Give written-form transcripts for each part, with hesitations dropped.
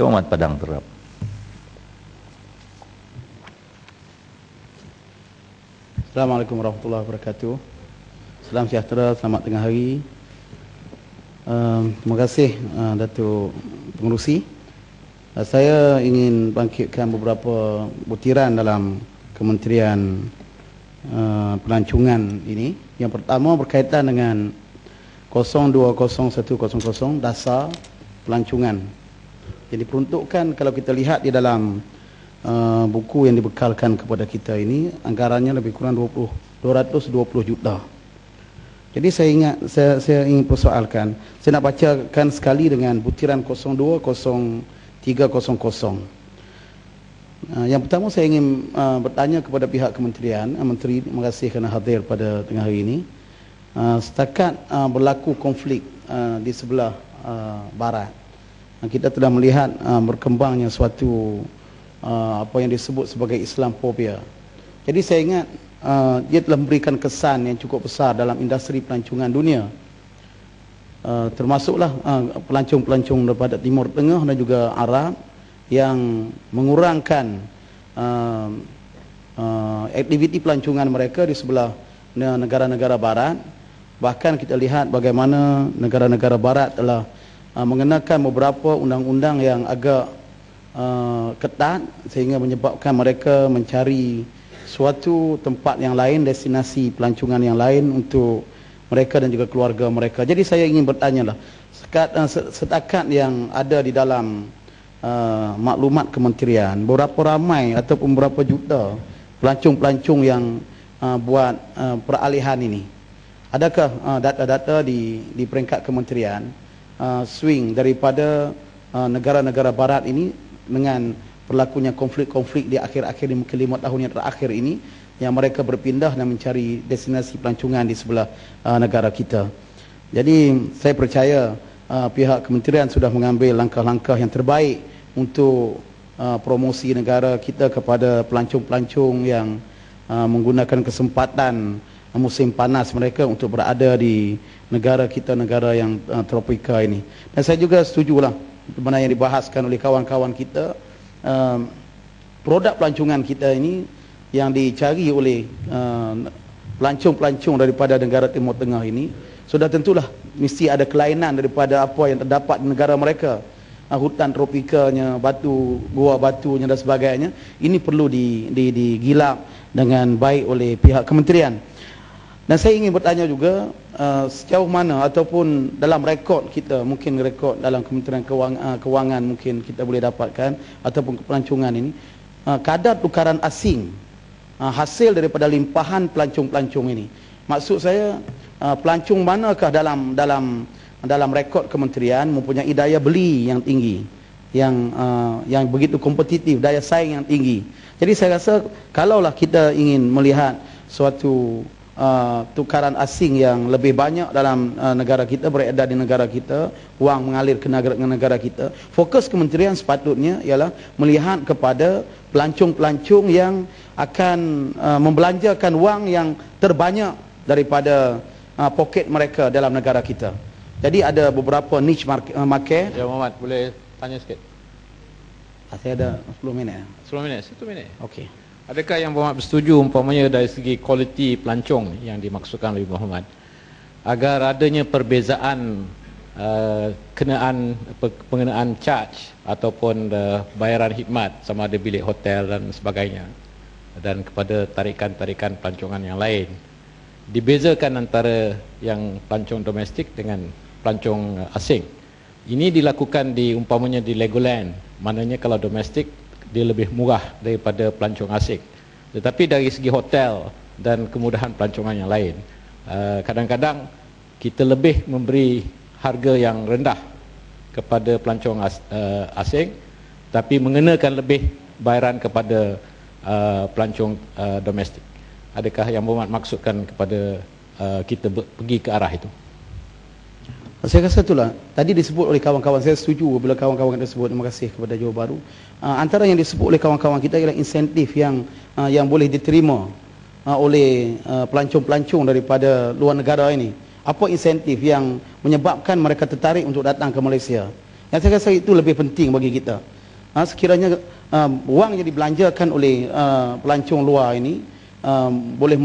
Muhammad Padang Terap. Assalamualaikum warahmatullahi wabarakatuh. Salam sejahtera, selamat tengah hari. Terima kasih Datuk Pengerusi. Saya ingin bangkitkan beberapa butiran dalam Kementerian Pelancongan ini. Yang pertama berkaitan dengan 020100 dasar pelancongan. Jadi peruntukan kalau kita lihat di dalam buku yang dibekalkan kepada kita ini, anggarannya lebih kurang 220 juta. Jadi saya ingin persoalkan, saya nak bacakan sekali dengan butiran 020300. Yang pertama saya ingin bertanya kepada pihak kementerian, Menteri, terima kasih kerana hadir pada tengah hari ini. Setakat berlaku konflik di sebelah barat, kita telah melihat berkembangnya suatu apa yang disebut sebagai Islamophobia. Jadi saya ingat dia telah memberikan kesan yang cukup besar dalam industri pelancongan dunia, termasuklah pelancong-pelancong daripada Timur Tengah dan juga Arab yang mengurangkan aktiviti pelancongan mereka di sebelah negara-negara barat. Bahkan kita lihat bagaimana negara-negara barat telah mengenakan beberapa undang-undang yang agak ketat sehingga menyebabkan mereka mencari suatu tempat yang lain, destinasi pelancongan yang lain untuk mereka dan juga keluarga mereka. Jadi saya ingin bertanya lah, setakat yang ada di dalam maklumat kementerian, berapa ramai ataupun berapa juta pelancong-pelancong yang buat peralihan ini? Adakah data-data di peringkat kementerian swing daripada negara-negara barat ini dengan berlakunya konflik-konflik di akhir-akhir mungkin 5 tahun yang terakhir ini, yang mereka berpindah dan mencari destinasi pelancongan di sebelah negara kita? Jadi saya percaya pihak kementerian sudah mengambil langkah-langkah yang terbaik untuk promosi negara kita kepada pelancong-pelancong yang menggunakan kesempatan musim panas mereka untuk berada di negara kita, negara yang tropika ini. Dan saya juga setujulah mana yang dibahaskan oleh kawan-kawan kita, produk pelancongan kita ini yang dicari oleh pelancong-pelancong daripada negara Timur Tengah ini, sudah tentulah mesti ada kelainan daripada apa yang terdapat di negara mereka. Hutan tropikanya, batu, gua batunya dan sebagainya, ini perlu digilap dengan baik oleh pihak kementerian. Dan saya ingin bertanya juga, sejauh mana ataupun dalam rekod kita, mungkin rekod dalam Kementerian Kewangan mungkin kita boleh dapatkan, ataupun pelancongan ini, kadar tukaran asing hasil daripada limpahan pelancong-pelancong ini. Maksud saya, pelancong manakah dalam rekod kementerian mempunyai daya beli yang tinggi, yang begitu kompetitif, daya saing yang tinggi. Jadi saya rasa kalaulah kita ingin melihat suatu tukaran asing yang lebih banyak dalam negara kita, beredar di negara kita, wang mengalir ke negara kita, fokus kementerian sepatutnya ialah melihat kepada pelancong-pelancong yang akan membelanjakan wang yang terbanyak daripada poket mereka dalam negara kita. Jadi ada beberapa niche market. Ya Muhammad, boleh tanya sikit? Saya ada 10 minit. 10 minit, 1 minit. Okey. Adakah yang Muhammad bersetuju umpamanya dari segi kualiti pelancong yang dimaksudkan oleh Muhammad, agar adanya perbezaan pengenaan charge ataupun bayaran khidmat sama ada bilik hotel dan sebagainya, dan kepada tarikan-tarikan pelancongan yang lain, dibezakan antara yang pelancong domestik dengan pelancong asing? Ini dilakukan umpamanya di Legoland, maknanya kalau domestik dia lebih murah daripada pelancong asing. Tetapi dari segi hotel dan kemudahan pelancongan yang lain, kadang-kadang kita lebih memberi harga yang rendah kepada pelancong asing, tapi mengenakan lebih bayaran kepada pelancong domestik. Adakah yang Muhammad maksudkan kepada kita pergi ke arah itu? Saya rasa itulah tadi disebut oleh kawan-kawan, saya setuju bila kawan-kawan tersebut. Terima kasih kepada Johor Bahru. Antara yang disebut oleh kawan-kawan kita ialah insentif yang boleh diterima oleh pelancong-pelancong daripada luar negara ini. Apa insentif yang menyebabkan mereka tertarik untuk datang ke Malaysia? Yang saya rasa itu lebih penting bagi kita. Sekiranya wang yang dibelanjakan oleh pelancong luar ini boleh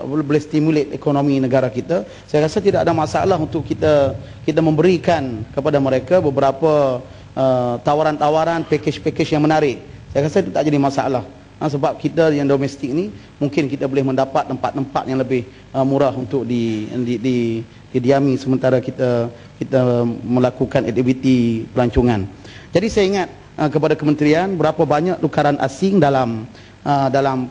boleh stimulate ekonomi negara kita, saya rasa tidak ada masalah untuk kita memberikan kepada mereka beberapa tawaran-tawaran, package-package yang menarik. Saya rasa itu tak jadi masalah. Sebab kita yang domestik ni mungkin kita boleh mendapat tempat-tempat yang lebih murah untuk didiami sementara kita melakukan aktiviti pelancongan. Jadi saya ingat kepada kementerian berapa banyak tukaran asing dalam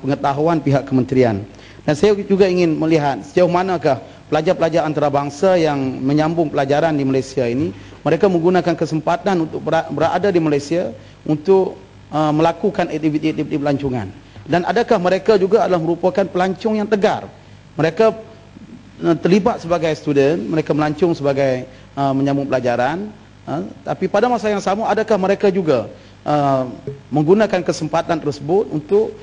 pengetahuan pihak kementerian. Dan saya juga ingin melihat sejauh manakah pelajar-pelajar antarabangsa yang menyambung pelajaran di Malaysia ini, mereka menggunakan kesempatan untuk berada di Malaysia untuk melakukan aktiviti-aktiviti pelancongan. Dan adakah mereka juga adalah merupakan pelancong yang tegar? Mereka terlibat sebagai student, mereka melancong sebagai menyambung pelajaran, tapi pada masa yang sama adakah mereka juga menggunakan kesempatan tersebut untuk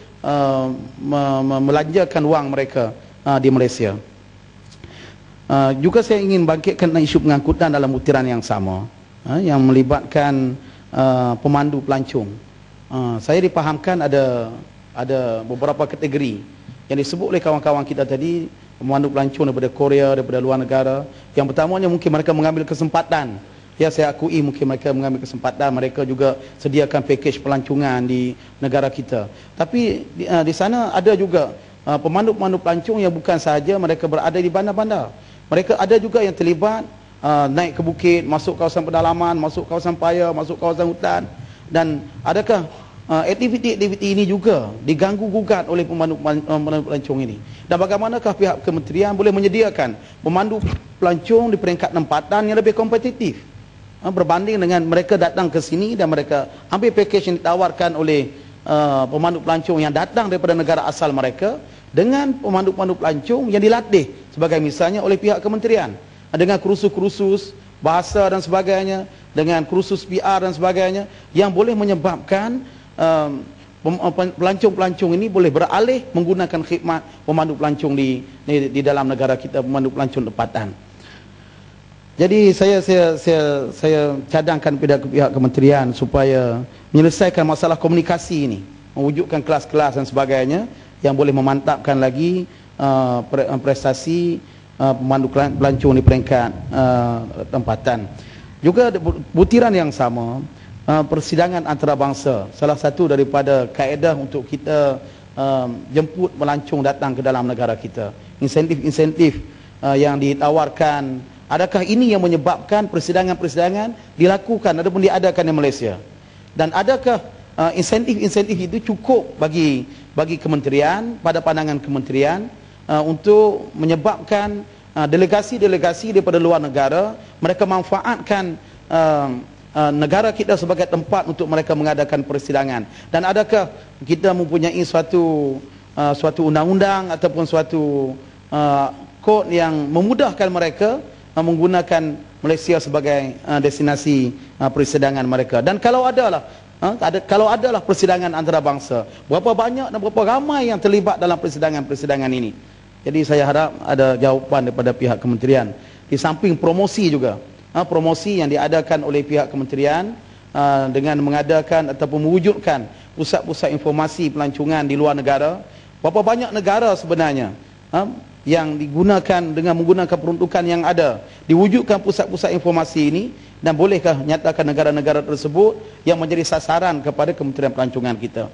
melanjakan wang mereka di Malaysia. Juga saya ingin bangkitkan isu pengangkutan dalam butiran yang sama, yang melibatkan pemandu pelancong. Saya dipahamkan ada beberapa kategori yang disebut oleh kawan-kawan kita tadi, pemandu pelancong daripada Korea, daripada luar negara. Yang pertamanya mungkin mereka mengambil kesempatan. Ya, saya akui mungkin mereka mengambil kesempatan, mereka juga sediakan package pelancongan di negara kita. Tapi di sana ada juga pemandu-pemandu pelancong yang bukan sahaja mereka berada di bandar-bandar. Mereka ada juga yang terlibat naik ke bukit, masuk kawasan pedalaman, masuk kawasan paya, masuk kawasan hutan. Dan adakah aktiviti-aktiviti ini juga diganggu-gugat oleh pemandu pelancong ini? Dan bagaimanakah pihak kementerian boleh menyediakan pemandu pelancong di peringkat tempatan yang lebih kompetitif berbanding dengan mereka datang ke sini dan mereka ambil package yang ditawarkan oleh pemandu pelancong yang datang daripada negara asal mereka dengan pemandu-pemandu pelancong yang dilatih sebagai misalnya oleh pihak kementerian dengan kursus-kursus bahasa dan sebagainya, dengan kursus PR dan sebagainya, yang boleh menyebabkan pelancong-pelancong ini boleh beralih menggunakan khidmat pemandu pelancong di dalam negara kita, pemandu pelancong tempatan. Jadi saya cadangkan pada pihak kementerian supaya menyelesaikan masalah komunikasi ini, mewujudkan kelas-kelas dan sebagainya yang boleh memantapkan lagi prestasi pemandu pelancong di peringkat tempatan. Juga butiran yang sama, persidangan antarabangsa, salah satu daripada kaedah untuk kita jemput pelancong datang ke dalam negara kita. Insentif-insentif yang ditawarkan, adakah ini yang menyebabkan persidangan-persidangan dilakukan ataupun diadakan di Malaysia? Dan adakah insentif-insentif itu cukup bagi kementerian, pada pandangan kementerian, untuk menyebabkan delegasi-delegasi daripada luar negara mereka manfaatkan negara kita sebagai tempat untuk mereka mengadakan persidangan? Dan adakah kita mempunyai suatu undang-undang ataupun suatu kod yang memudahkan mereka menggunakan Malaysia sebagai destinasi persidangan mereka? Dan kalau adalah persidangan antarabangsa, berapa banyak dan berapa ramai yang terlibat dalam persidangan-persidangan ini? Jadi saya harap ada jawapan daripada pihak kementerian. Di samping promosi juga, promosi yang diadakan oleh pihak kementerian dengan mengadakan ataupun mewujudkan pusat-pusat informasi pelancongan di luar negara. Berapa banyak negara sebenarnya yang digunakan dengan menggunakan peruntukan yang ada, diwujudkan pusat-pusat informasi ini, dan bolehkah nyatakan negara-negara tersebut yang menjadi sasaran kepada Kementerian Pelancongan kita?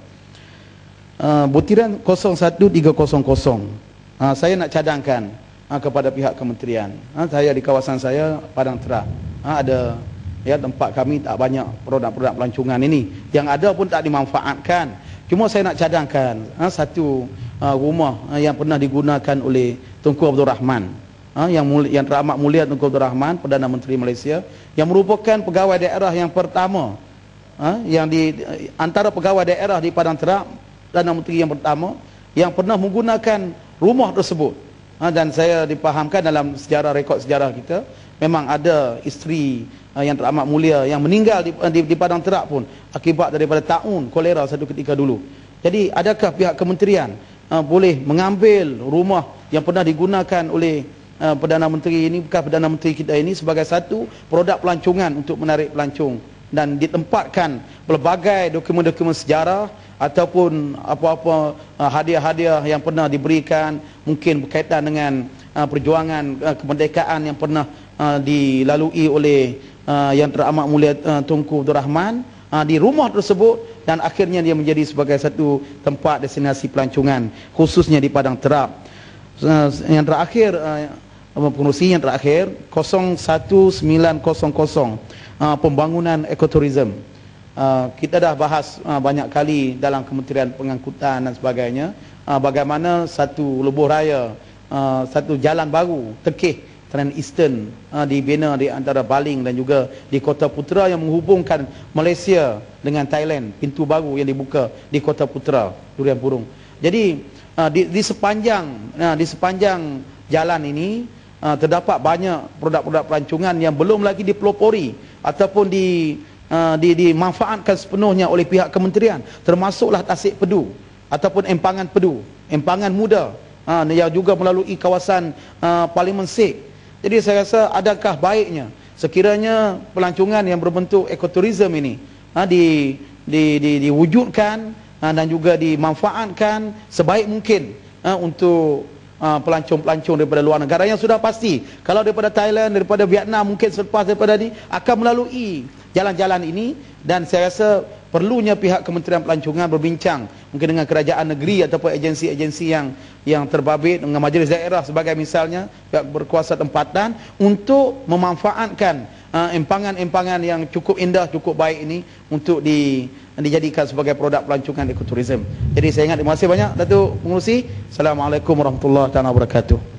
Butiran 01300, saya nak cadangkan kepada pihak kementerian. Saya di kawasan saya, Padang Terah, ada tempat kami tak banyak produk-produk pelancongan ini, yang ada pun tak dimanfaatkan. Cuma saya nak cadangkan satu rumah yang pernah digunakan oleh Tunku Abdul Rahman, yang teramat mulia Tunku Abdul Rahman, Perdana Menteri Malaysia, yang merupakan pegawai daerah yang pertama, yang di antara pegawai daerah di Padang Terah, Perdana Menteri yang pertama yang pernah menggunakan rumah tersebut. Dan saya dipahamkan dalam rekod sejarah kita, memang ada isteri yang teramat mulia yang meninggal di Padang Terah pun akibat daripada taun kolera satu ketika dulu. Jadi adakah pihak kementerian boleh mengambil rumah yang pernah digunakan oleh Perdana Menteri ini, bekas Perdana Menteri kita ini sebagai satu produk pelancongan untuk menarik pelancong, dan ditempatkan pelbagai dokumen-dokumen sejarah ataupun apa-apa hadiah-hadiah yang pernah diberikan, mungkin berkaitan dengan perjuangan kemerdekaan yang pernah dilalui oleh Yang Teramat Mulia Tunku Abdul Rahman di rumah tersebut, dan akhirnya dia menjadi sebagai satu tempat destinasi pelancongan khususnya di Padang Terap. Yang terakhir, pengurusi yang terakhir 01900, pembangunan ekoturism. Kita dah bahas banyak kali dalam Kementerian Pengangkutan dan sebagainya, bagaimana satu lebuh raya, satu jalan baru Tekih Trans Eastern dibina di antara Baling dan juga di Kota Putra yang menghubungkan Malaysia dengan Thailand, pintu baru yang dibuka di Kota Putra, Durian Purung. Jadi di sepanjang jalan ini terdapat banyak produk-produk pelancongan yang belum lagi dipelopori ataupun dimanfaatkan sepenuhnya oleh pihak kementerian, termasuklah Tasik Pedu ataupun Empangan Pedu, Empangan Muda, yang juga melalui kawasan Parlimen Sek. Jadi saya rasa adakah baiknya sekiranya pelancongan yang berbentuk ekoturism ini diwujudkan dan juga dimanfaatkan sebaik mungkin untuk pelancong-pelancong daripada luar negara yang sudah pasti, kalau daripada Thailand, daripada Vietnam, mungkin selepas daripada ni akan melalui jalan-jalan ini. Dan saya rasa perlunya pihak Kementerian Pelancongan berbincang mungkin dengan kerajaan negeri ataupun agensi-agensi yang terbabit, dengan majlis daerah sebagai misalnya, pihak berkuasa tempatan, untuk memanfaatkan empangan-empangan yang cukup indah, cukup baik ini untuk dijadikan sebagai produk pelancongan ekoturism. Jadi saya ingat, terima kasih banyak Datuk Pengerusi. Assalamualaikum warahmatullahi wabarakatuh.